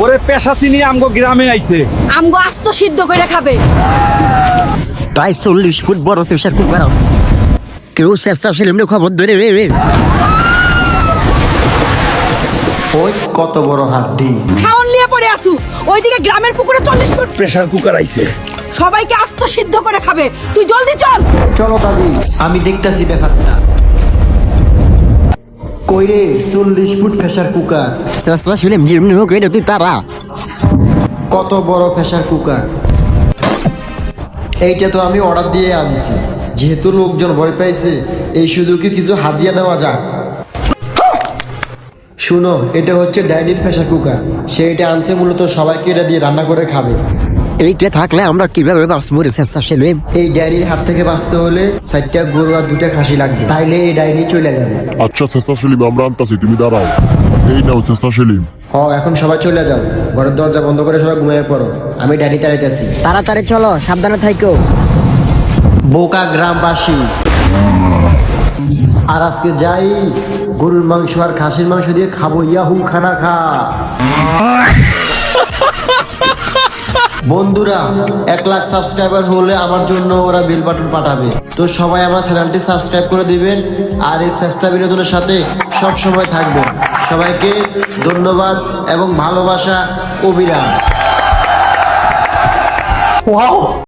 ওরে পেশা চিনি আমগো গ্রামে আইছে। আমগো আস্ত সিদ্ধ করে খাবে। প্রায় 40 ফুট বড় প্রেসার কুকার আছে। কেউ চেষ্টা ছিল এমনি খবর ধরে রে। ওই কত বড় হাড্ডি। খাওন লিয়ে পড়ে আসু। ওইদিকে গ্রামের পুকুরে 40 ফুট প্রেসার কুকার আইছে। সবাইকে আস্ত সিদ্ধ করে খাবে। তুই জলদি চল। চলো দাদি, আমি দেখতাছি ব্যাপারটা। কইরে 40 ফুট প্রেসার কুকার। চেষ্টা ছিল যেমনি হোক এটা তুই তারা। কত বড় প্রেসার কুকার। এইটা তো আমি অর্ডার দিয়ে আনছি। যেহেতু লোকজন ভয় পাইছে, এই সুযোগে কিছু হাদিয়া নেওয়া যাক। শুনো, এটা হচ্ছে ডাইনির প্রেসার কুকার। সেইটা আনছে মূলত সবাইকে এটা দিয়ে রান্না করে খাবে। এইটা থাকলে আমরা কিভাবে বাঁচবো রে চেষ্টা ছিল। এই ডাইনির হাত থেকে বাঁচতে হলে 4টা গরু আর 2টা খাসি লাগবে, তাইলে এই ডাইনি চলে যাবে। আচ্ছা চেষ্টা সেলিম, আমরা আনতাছি, তুমি দাঁড়াও। এই নাও চেষ্টা সেলিম। এখন সবাই চলে যাও, ঘরের দরজা বন্ধ করে সবাই ঘুমিয়ে পড়ো। আমি ডাইনি তাড়াইতেছি। তাড়াতাড়ি চলো, সাবধানে থাইকো। বোকা গ্রামবাসী, আর আজকে যাই গরুর মাংস আর খাসির মাংস দিয়ে খাবো। ইয়াহু খানা খা। বন্ধুরা, 1 লাখ সাবস্ক্রাইবার হলে আমার জন্য ওরা বেল বাটন পাঠাবে। তো সবাই আমার চ্যানেলটি সাবস্ক্রাইব করে দিবেন আর এই চেষ্টা বিনোদনের সাথে সব সময় থাকবেন। সবাইকে ধন্যবাদ এবং ভালোবাসা। অবিরাম।